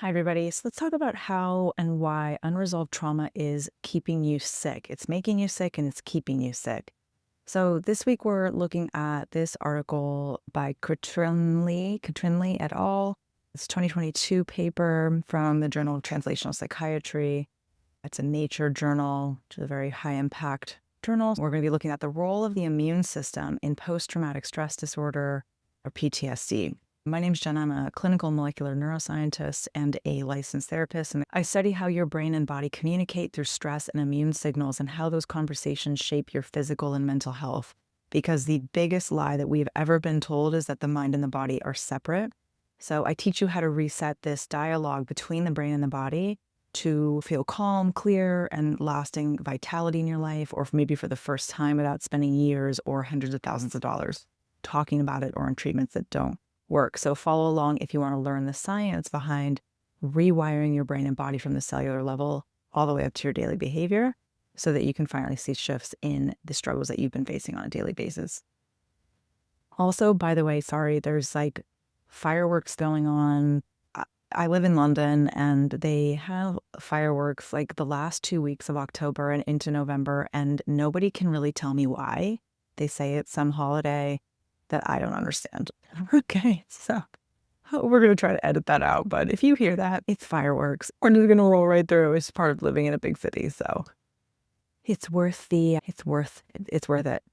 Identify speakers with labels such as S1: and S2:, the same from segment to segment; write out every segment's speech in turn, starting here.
S1: Hi, everybody. So let's talk about how and why unresolved trauma is keeping you sick. It's making you sick and it's keeping you sick. So this week we're looking at this article by Katrinley et al. It's a 2022 paper from the Journal of Translational Psychiatry. It's a Nature journal, which is a very high impact journal. We're going to be looking at the role of the immune system in post-traumatic stress disorder or PTSD. My name's Jen. I'm a clinical molecular neuroscientist and a licensed therapist, and I study how your brain and body communicate through stress and immune signals and how those conversations shape your physical and mental health. Because the biggest lie that we've ever been told is that the mind and the body are separate. So I teach you how to reset this dialogue between the brain and the body to feel calm, clear, and lasting vitality in your life, or maybe for the first time without spending years or hundreds of thousands of dollars talking about it or on treatments that don't work. So follow along if you want to learn the science behind rewiring your brain and body from the cellular level all the way up to your daily behavior so that you can finally see shifts in the struggles that you've been facing on a daily basis. Also, by the way, sorry, there's like fireworks going on. I live in London and they have fireworks like the last 2 weeks of October and into November, and nobody can really tell me why. They say it's some holiday that I don't understand. Okay, so we're going to try to edit that out. But if you hear that, it's fireworks. We're just going to roll right through. It's part of living in a big city. So it's worth it.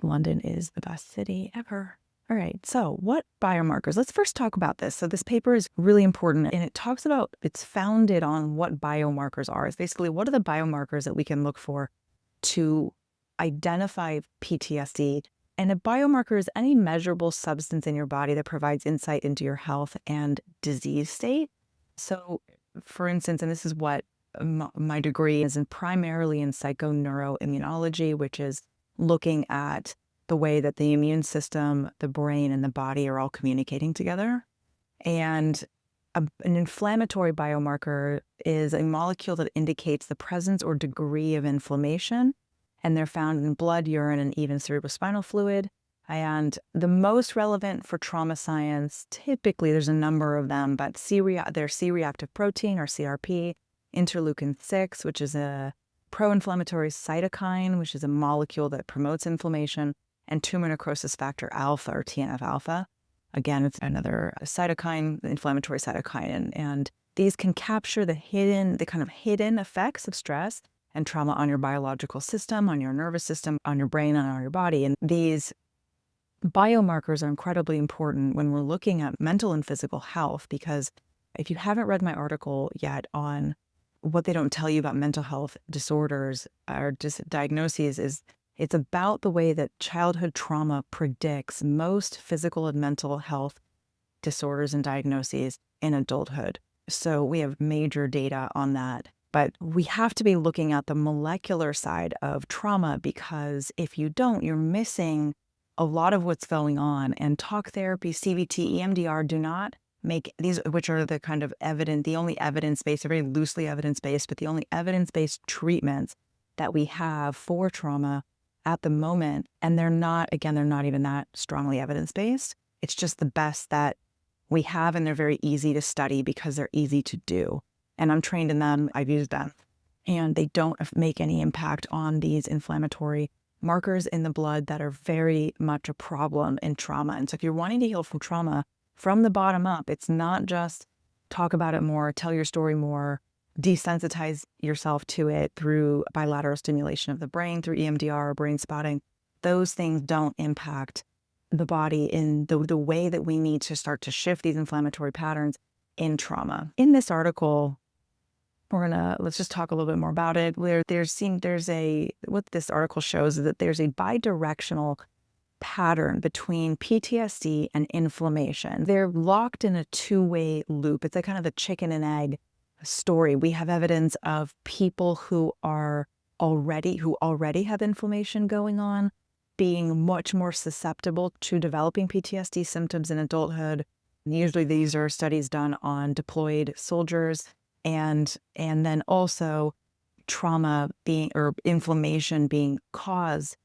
S1: London is the best city ever. All right, so what biomarkers? Let's first talk about this. So this paper is really important, and it talks about, it's founded on what biomarkers are. It's basically, what are the biomarkers that we can look for to identify PTSD? And a biomarker is any measurable substance in your body that provides insight into your health and disease state. So for instance, and this is what my degree is in, primarily in psychoneuroimmunology, which is looking at the way that the immune system, the brain, and the body are all communicating together. And an inflammatory biomarker is a molecule that indicates the presence or degree of inflammation, and they're found in blood, urine, and even cerebrospinal fluid. And the most relevant for trauma science, typically there's a number of them, but there's C-reactive protein, or CRP, interleukin-6, which is a pro-inflammatory cytokine, which is a molecule that promotes inflammation, and tumor necrosis factor alpha, or TNF-alpha. Again, it's another cytokine, inflammatory cytokine, and these can capture the kind of hidden effects of stress and trauma on your biological system, on your nervous system, on your brain, and on your body. And these biomarkers are incredibly important when we're looking at mental and physical health, because if you haven't read my article yet on what they don't tell you about mental health disorders or diagnoses, is it's about the way that childhood trauma predicts most physical and mental health disorders and diagnoses in adulthood. So we have major data on that. But we have to be looking at the molecular side of trauma, because if you don't, you're missing a lot of what's going on. And talk therapy, CBT, EMDR do not make these, which are the kind of the only evidence-based, very loosely evidence-based, but the only evidence-based treatments that we have for trauma at the moment. And they're not even that strongly evidence-based. It's just the best that we have, and they're very easy to study because they're easy to do. And I'm trained in them, I've used them. And they don't make any impact on these inflammatory markers in the blood that are very much a problem in trauma. And so if you're wanting to heal from trauma from the bottom up, it's not just talk about it more, tell your story more, desensitize yourself to it through bilateral stimulation of the brain, through EMDR or brain spotting. Those things don't impact the body in the way that we need to start to shift these inflammatory patterns in trauma. In this article, let's just talk a little bit more about it. What this article shows is that there's a bidirectional pattern between PTSD and inflammation. They're locked in a two-way loop. It's a kind of a chicken and egg story. We have evidence of people who already have inflammation going on being much more susceptible to developing PTSD symptoms in adulthood. Usually these are studies done on deployed soldiers, and then also trauma inflammation being caused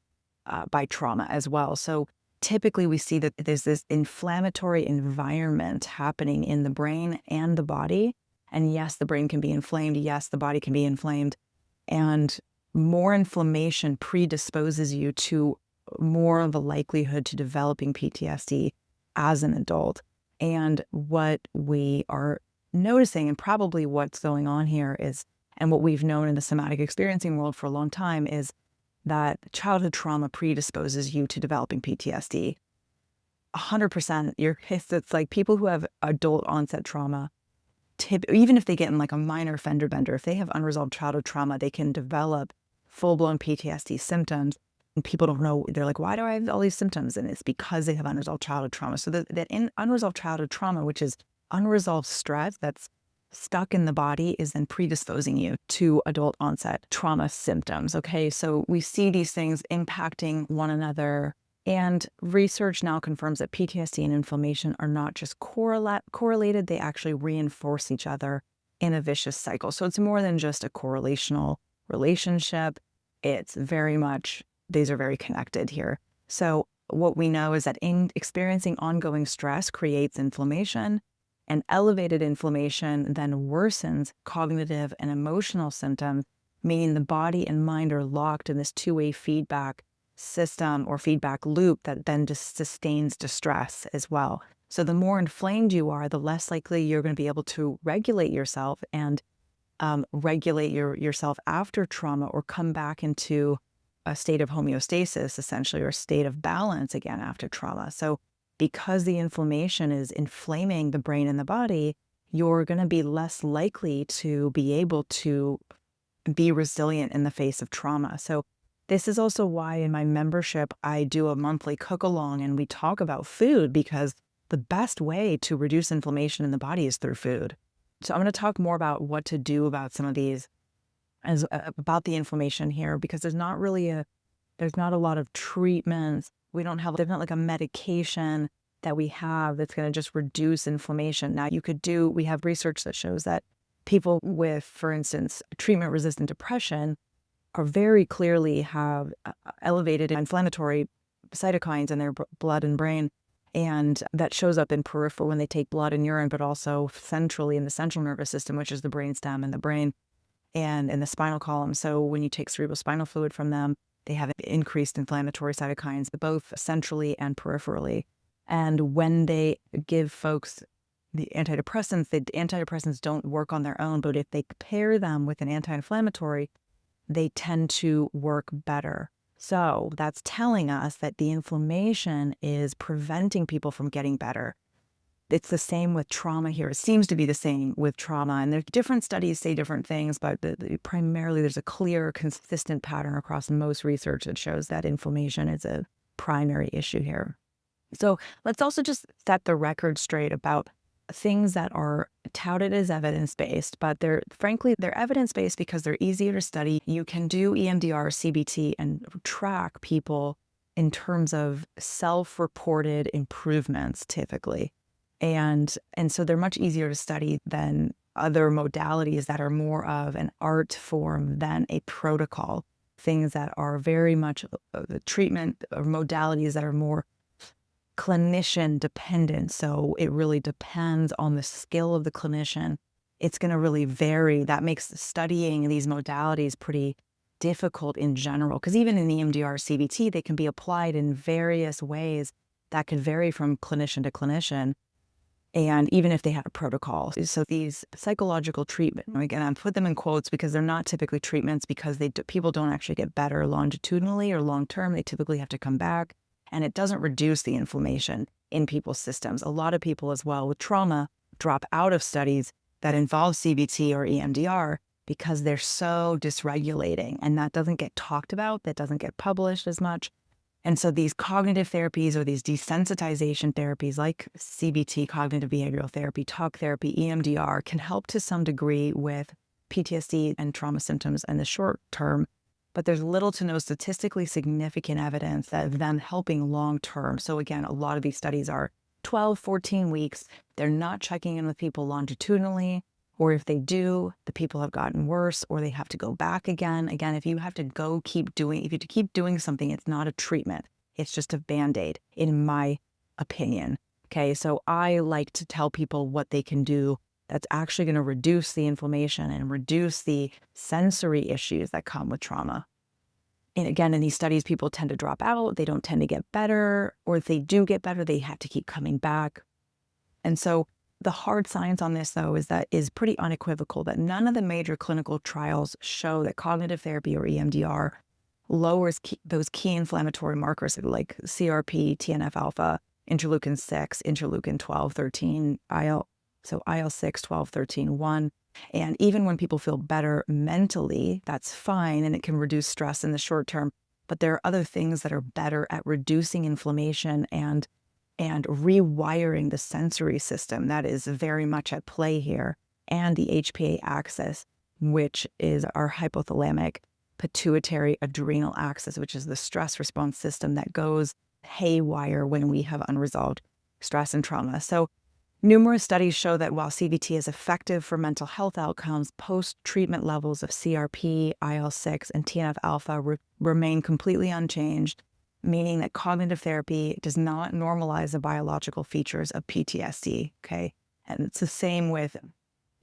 S1: by trauma as well. So typically we see that there's this inflammatory environment happening in the brain and the body. And yes, the brain can be inflamed. Yes, the body can be inflamed. And more inflammation predisposes you to more of a likelihood to developing PTSD as an adult. And what we are noticing, and probably what's going on here is, and what we've known in the somatic experiencing world for a long time, is that childhood trauma predisposes you to developing PTSD. 100%. It's like people who have adult onset trauma, even if they get in like a minor fender bender, if they have unresolved childhood trauma, they can develop full-blown PTSD symptoms. And people don't know. They're like, why do I have all these symptoms? And it's because they have unresolved childhood trauma. So that in unresolved childhood trauma, which is unresolved stress that's stuck in the body, is then predisposing you to adult onset trauma symptoms. Okay, so we see these things impacting one another. And research now confirms that PTSD and inflammation are not just correlated, they actually reinforce each other in a vicious cycle. So it's more than just a correlational relationship. It's very much, these are very connected here. So what we know is that experiencing ongoing stress creates inflammation, and elevated inflammation then worsens cognitive and emotional symptoms, meaning the body and mind are locked in this two-way feedback system or feedback loop that then just sustains distress as well. So the more inflamed you are, the less likely you're going to be able to regulate yourself and regulate yourself after trauma, or come back into a state of homeostasis, essentially, or a state of balance again after trauma. So because the inflammation is inflaming the brain and the body, you're going to be less likely to be able to be resilient in the face of trauma. So this is also why in my membership, I do a monthly cook-along and we talk about food, because the best way to reduce inflammation in the body is through food. So I'm going to talk more about what to do about some of these, about the inflammation here, because there's not a lot of treatments. There's not like a medication that we have that's going to just reduce inflammation. Now we have research that shows that people with, for instance, treatment-resistant depression are very clearly have elevated inflammatory cytokines in their blood and brain. And that shows up in peripheral when they take blood and urine, but also centrally in the central nervous system, which is the brainstem and the brain, and in the spinal column. So when you take cerebrospinal fluid from them, they have increased inflammatory cytokines, both centrally and peripherally. And when they give folks the antidepressants don't work on their own, but if they pair them with an anti-inflammatory, they tend to work better. So that's telling us that the inflammation is preventing people from getting better. It's the same with trauma here. It seems to be the same with trauma. And there's different studies say different things, but primarily there's a clear, consistent pattern across most research that shows that inflammation is a primary issue here. So let's also just set the record straight about things that are touted as evidence-based, but they're evidence-based because they're easier to study. You can do EMDR, CBT, and track people in terms of self-reported improvements typically. And so they're much easier to study than other modalities that are more of an art form than a protocol. Things that are very much the treatment or modalities that are more clinician dependent. So it really depends on the skill of the clinician. It's going to really vary. That makes studying these modalities pretty difficult in general, because even in the EMDR, CBT, they can be applied in various ways that could vary from clinician to clinician. And even if they had a protocol. So these psychological treatment, again, I put them in quotes because they're not typically treatments, because people don't actually get better longitudinally or long-term. They typically have to come back, and it doesn't reduce the inflammation in people's systems. A lot of people as well with trauma drop out of studies that involve CBT or EMDR because they're so dysregulating, and that doesn't get talked about, that doesn't get published as much. And so these cognitive therapies or these desensitization therapies like CBT, cognitive behavioral therapy, talk therapy, EMDR, can help to some degree with PTSD and trauma symptoms in the short term, but there's little to no statistically significant evidence of them helping long term. So again, a lot of these studies are 12, 14 weeks. They're not checking in with people longitudinally, or if they do, the people have gotten worse, or they have to go back again. Again, if you have to keep doing something, it's not a treatment. It's just a Band-Aid, in my opinion. Okay, so I like to tell people what they can do that's actually going to reduce the inflammation and reduce the sensory issues that come with trauma. And again, in these studies, people tend to drop out. They don't tend to get better, or if they do get better, they have to keep coming back. And so the hard science on this, though, is pretty unequivocal that none of the major clinical trials show that cognitive therapy or EMDR lowers those key inflammatory markers like CRP, TNF-alpha, interleukin-6, interleukin-12, 13, IL-6, 12, 13, 1. And even when people feel better mentally, that's fine, and it can reduce stress in the short term. But there are other things that are better at reducing inflammation and rewiring the sensory system. That is very much at play here. And the HPA axis, which is our hypothalamic pituitary adrenal axis, which is the stress response system that goes haywire when we have unresolved stress and trauma. So numerous studies show that while CBT is effective for mental health outcomes, post-treatment levels of CRP, IL-6, and TNF-alpha remain completely unchanged, meaning that cognitive therapy does not normalize the biological features of PTSD, okay? And it's the same with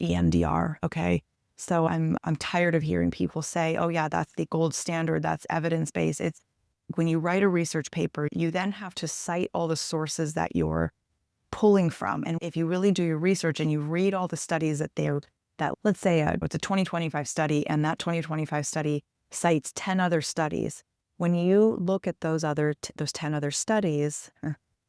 S1: EMDR, okay? So I'm tired of hearing people say, oh yeah, that's the gold standard, that's evidence-based. It's when you write a research paper, you then have to cite all the sources that you're pulling from. And if you really do your research and you read all the studies that let's say it's a 2025 study, and that 2025 study cites 10 other studies. When you look at those 10 other studies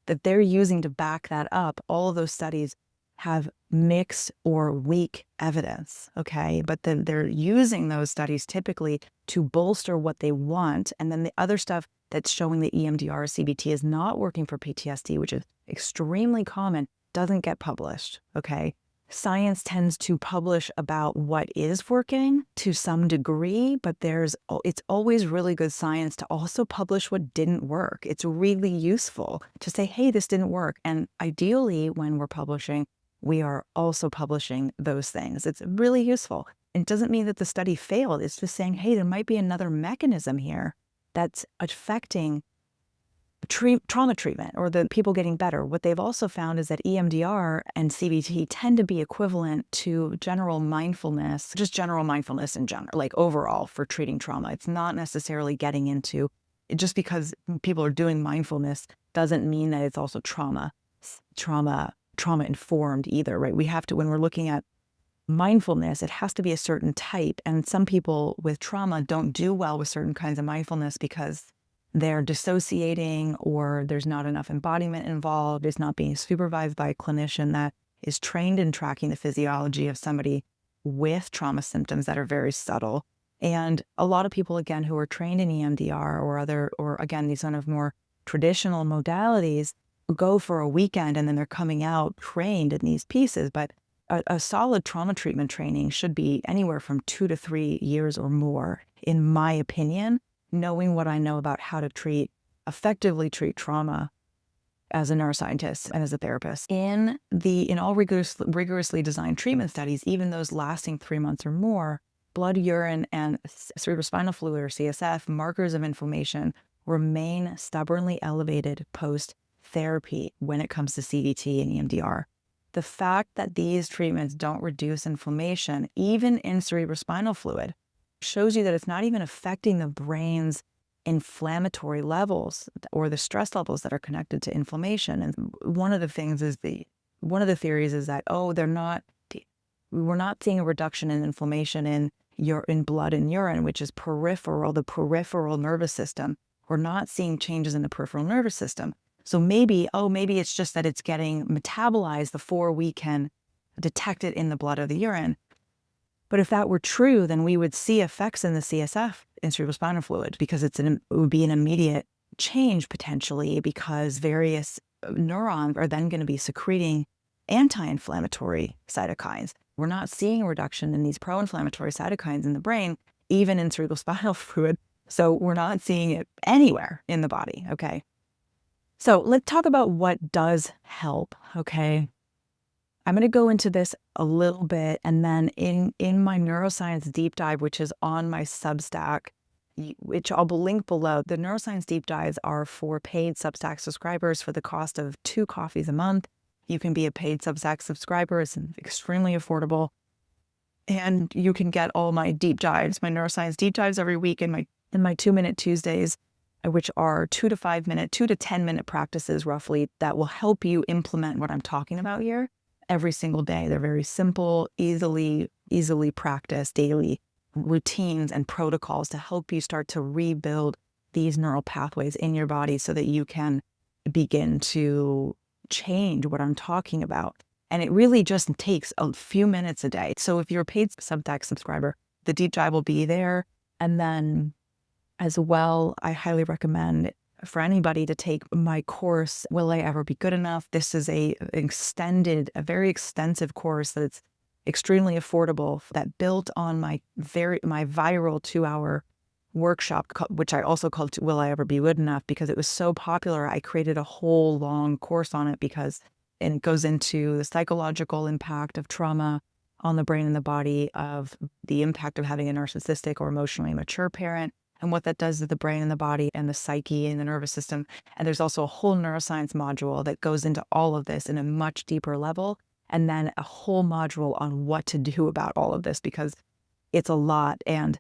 S1: that they're using to back that up, all of those studies have mixed or weak evidence, okay? But then they're using those studies typically to bolster what they want. And then the other stuff that's showing that EMDR or CBT is not working for PTSD, which is extremely common, doesn't get published, okay? Science tends to publish about what is working to some degree, but it's always really good science to also publish what didn't work. It's really useful to say, hey, this didn't work. And ideally, when we're publishing, we are also publishing those things. It's really useful. It doesn't mean that the study failed. It's just saying, hey, there might be another mechanism here that's affecting trauma treatment or the people getting better. What they've also found is that EMDR and CBT tend to be equivalent to general mindfulness, just general mindfulness in general, like overall for treating trauma. It's not necessarily getting into, just because people are doing mindfulness doesn't mean that it's also trauma informed either, right? We have to, when we're looking at mindfulness, it has to be a certain type. And some people with trauma don't do well with certain kinds of mindfulness because they're dissociating, or there's not enough embodiment involved. It's not being supervised by a clinician that is trained in tracking the physiology of somebody with trauma symptoms that are very subtle. And a lot of people, again, who are trained in EMDR or again, these kind of more traditional modalities go for a weekend and then they're coming out trained in these pieces. But a solid trauma treatment training should be anywhere from 2 to 3 years or more, in my opinion, knowing what I know about how to effectively treat trauma as a neuroscientist and as a therapist. In all rigorously designed treatment studies, even those lasting 3 months or more, blood, urine, and cerebrospinal fluid or CSF markers of inflammation remain stubbornly elevated post-therapy when it comes to CBT and EMDR. The fact that these treatments don't reduce inflammation, even in cerebrospinal fluid, shows you that it's not even affecting the brain's inflammatory levels or the stress levels that are connected to inflammation. And one of the theories is that, we're not seeing a reduction in inflammation in blood and urine, which is the peripheral nervous system. We're not seeing changes in the peripheral nervous system. So maybe it's just that it's getting metabolized before we can detect it in the blood or the urine. But if that were true, then we would see effects in the CSF, in cerebrospinal fluid, because it would be an immediate change potentially, because various neurons are then going to be secreting anti-inflammatory cytokines. We're not seeing a reduction in these pro-inflammatory cytokines in the brain, even in cerebrospinal fluid. So we're not seeing it anywhere in the body, okay? So let's talk about what does help, okay? I'm going to go into this a little bit, and then in my neuroscience deep dive, which is on my Substack, which I'll link below. The neuroscience deep dives are for paid Substack subscribers for the cost of 2 coffees a month. You can be a paid Substack subscriber. It's extremely affordable. And you can get all my deep dives, my neuroscience deep dives every week in my 2-minute Tuesdays, which are 2 to 10-minute practices roughly that will help you implement what I'm talking about here every single day. They're very simple, easily practiced daily routines and protocols to help you start to rebuild these neural pathways in your body so that you can begin to change what I'm talking about. And it really just takes a few minutes a day. So if you're a paid Substack subscriber, the deep dive will be there. And then as well, I highly recommend for anybody to take my course, Will I Ever Be Good Enough? This is a very extensive course that's extremely affordable that built on my viral 2-hour workshop, which I also called Will I Ever Be Good Enough? Because it was so popular. I created a whole long course on it and it goes into the psychological impact of trauma on the brain and the body, of the impact of having a narcissistic or emotionally immature parent, and what that does to the brain and the body and the psyche and the nervous system. And there's also a whole neuroscience module that goes into all of this in a much deeper level, and then a whole module on what to do about all of this, because it's a lot. And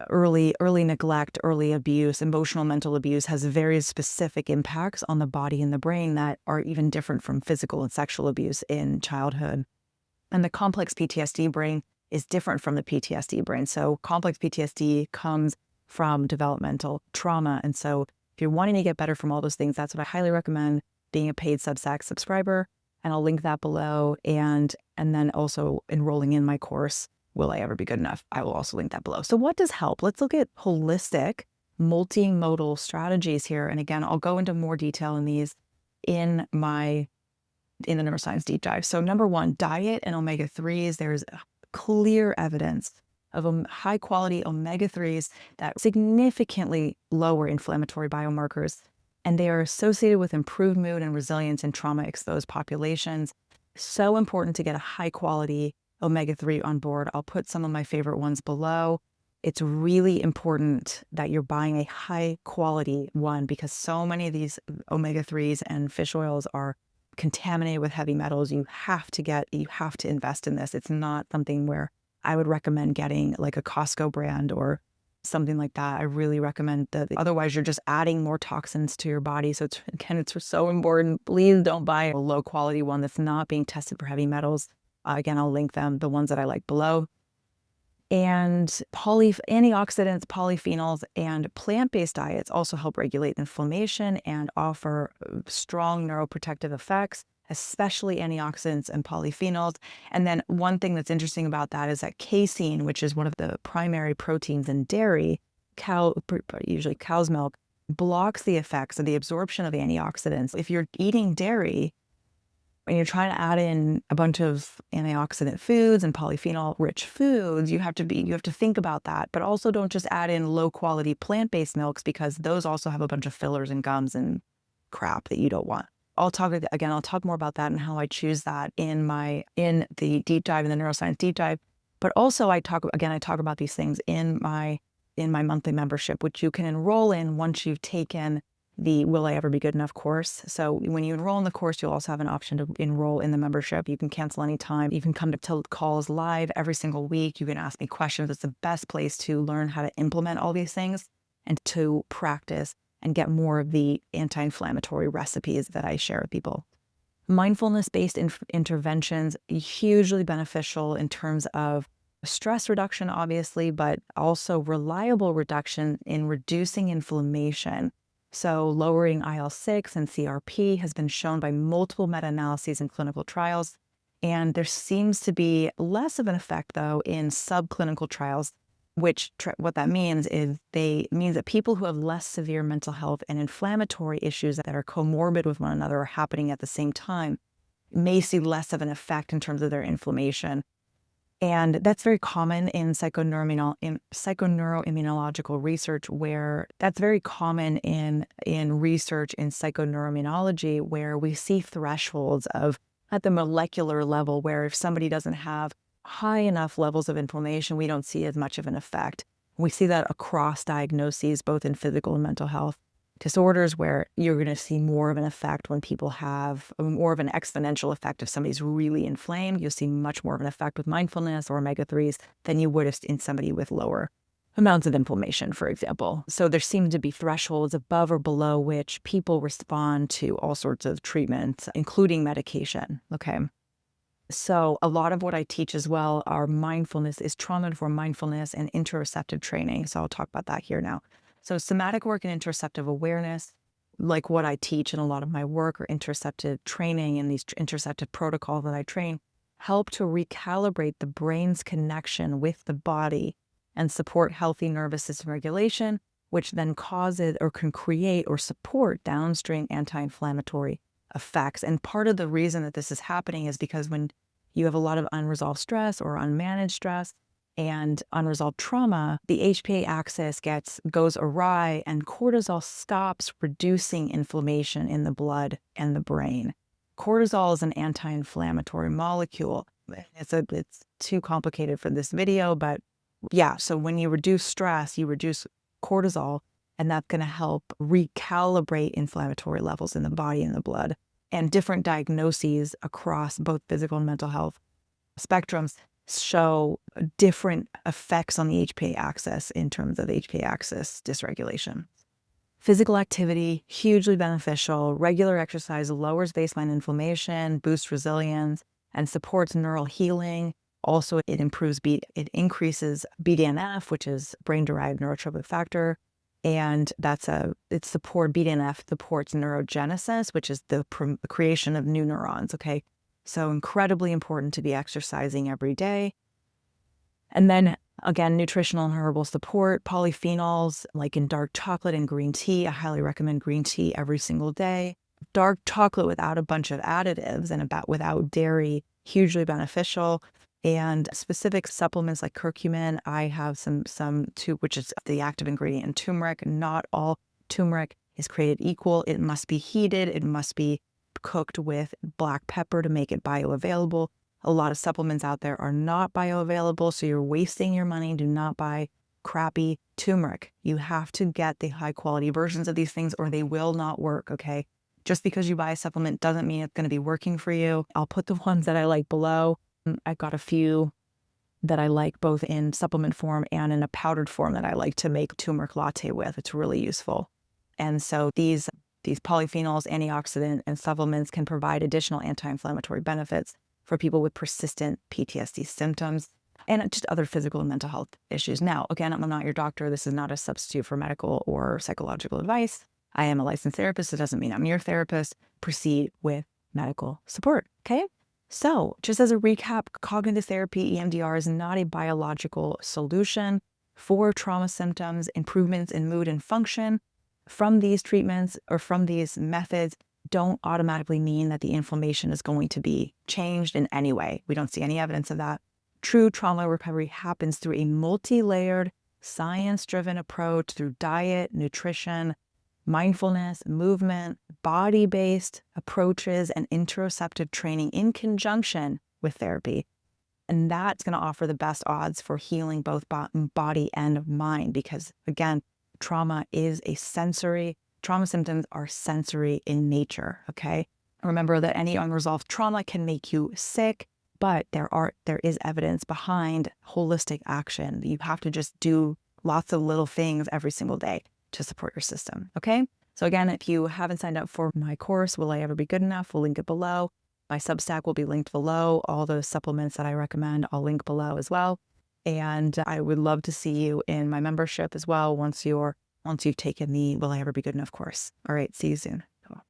S1: early neglect, early abuse, emotional mental abuse has very specific impacts on the body and the brain that are even different from physical and sexual abuse in childhood. And the complex PTSD brain is different from the PTSD brain. So complex PTSD comes from developmental trauma. And so if you're wanting to get better from all those things, that's what I highly recommend, being a paid Substack subscriber. And I'll link that below. And then also enrolling in my course, Will I Ever Be Good Enough? I will also link that below. So what does help? Let's look at holistic, multimodal strategies here. And again, I'll go into more detail in these in the neuroscience deep dive. So number 1, diet and omega-3s. There's clear evidence of high quality omega-3s that significantly lower inflammatory biomarkers, and they are associated with improved mood and resilience in trauma-exposed populations. So important to get a high quality omega-3 on board. I'll put some of my favorite ones below. It's really important that you're buying a high quality one, because so many of these omega-3s and fish oils are contaminated with heavy metals. You have to invest in this. It's not something where I would recommend getting like a Costco brand or something like that. I really recommend that. Otherwise, you're just adding more toxins to your body. So it's so important. Please don't buy a low quality one that's not being tested for heavy metals. Again, I'll link the ones that I like below. And antioxidants, polyphenols, and plant-based diets also help regulate inflammation and offer strong neuroprotective effects, especially antioxidants and polyphenols. And then one thing that's interesting about that is that casein, which is one of the primary proteins in dairy, usually cow's milk, blocks the effects of the absorption of antioxidants. If you're eating dairy, when you're trying to add in a bunch of antioxidant foods and polyphenol-rich foods, you have to think about that. But also don't just add in low-quality plant-based milks, because those also have a bunch of fillers and gums and crap that you don't want. I'll talk more about that and how I choose that in the deep dive, in the neuroscience deep dive. But also I talk about these things in my monthly membership, which you can enroll in once you've taken the Will I Ever Be Good Enough course. So when you enroll in the course, you'll also have an option to enroll in the membership. You can cancel anytime. You can come to calls live every single week. You can ask me questions. It's the best place to learn how to implement all these things and to practice and get more of the anti-inflammatory recipes that I share with people. Mindfulness-based interventions, hugely beneficial in terms of stress reduction, obviously, but also reliable reduction in reducing inflammation. So lowering IL-6 and CRP has been shown by multiple meta-analyses and clinical trials. And there seems to be less of an effect, though, in subclinical trials, which what that means is that people who have less severe mental health and inflammatory issues that are comorbid with one another or happening at the same time may see less of an effect in terms of their inflammation. And that's very common in psychoneuroimmunological research, where that's very common in research in psychoneuroimmunology, where we see thresholds at the molecular level, where if somebody doesn't have high enough levels of inflammation, we don't see as much of an effect. We see that across diagnoses, both in physical and mental health disorders, where you're going to see more of an effect when people have more of an exponential effect. If somebody's really inflamed, you'll see much more of an effect with mindfulness or omega-3s than you would have in somebody with lower amounts of inflammation, for example. So there seem to be thresholds above or below which people respond to all sorts of treatments, including medication. Okay. So a lot of what I teach as well are mindfulness, is trauma-informed mindfulness and interoceptive training. So I'll talk about that here now. So somatic work and interoceptive awareness, like what I teach in a lot of my work, or interoceptive training and these interoceptive protocols that I train, help to recalibrate the brain's connection with the body and support healthy nervous system regulation, which then causes or can create or support downstream anti-inflammatory effects. And part of the reason that this is happening is because when you have a lot of unresolved stress or unmanaged stress and unresolved trauma, the HPA axis goes awry and cortisol stops reducing inflammation in the blood and the brain. Cortisol is an anti-inflammatory molecule. It's too complicated for this video, but yeah, so when you reduce stress, you reduce cortisol, and that's going to help recalibrate inflammatory levels in the body and the blood. And different diagnoses across both physical and mental health spectrums show different effects on the HPA axis in terms of HPA axis dysregulation. Physical activity, hugely beneficial. Regular exercise lowers baseline inflammation, boosts resilience, and supports neural healing. Also, it increases BDNF, which is brain-derived neurotrophic factor. And BDNF supports neurogenesis, which is the creation of new neurons, okay? So incredibly important to be exercising every day. And then again, nutritional and herbal support, polyphenols, like in dark chocolate and green tea. I highly recommend green tea every single day. Dark chocolate without a bunch of additives and without dairy, hugely beneficial. And specific supplements like curcumin, I have some too, which is the active ingredient in turmeric. Not all turmeric is created equal. It must be heated. It must be cooked with black pepper to make it bioavailable. A lot of supplements out there are not bioavailable, so you're wasting your money. Do not buy crappy turmeric. You have to get the high quality versions of these things or they will not work, okay? Just because you buy a supplement doesn't mean it's going to be working for you. I'll put the ones that I like below. I've got a few that I like both in supplement form and in a powdered form that I like to make turmeric latte with. It's really useful. And so these polyphenols, antioxidant, and supplements can provide additional anti-inflammatory benefits for people with persistent PTSD symptoms and just other physical and mental health issues. Now, again, I'm not your doctor. This is not a substitute for medical or psychological advice. I am a licensed therapist. It doesn't mean I'm your therapist. Proceed with medical support, okay? So just as a recap, cognitive therapy, EMDR, is not a biological solution for trauma symptoms. Improvements in mood and function from these treatments or from these methods don't automatically mean that the inflammation is going to be changed in any way. We don't see any evidence of that. True trauma recovery happens through a multi-layered, science-driven approach through diet, nutrition, mindfulness, movement, body-based approaches, and interoceptive training in conjunction with therapy. And that's going to offer the best odds for healing both body and mind because, again, trauma symptoms are sensory in nature, okay? Remember that any unresolved trauma can make you sick, but there is evidence behind holistic action. You have to just do lots of little things every single day to support your system, okay? So again, if you haven't signed up for my course, Will I Ever Be Good Enough? We'll link it below. My Substack will be linked below. All those supplements that I recommend, I'll link below as well. And I would love to see you in my membership as well once you've taken the Will I Ever Be Good Enough course. All right, see you soon.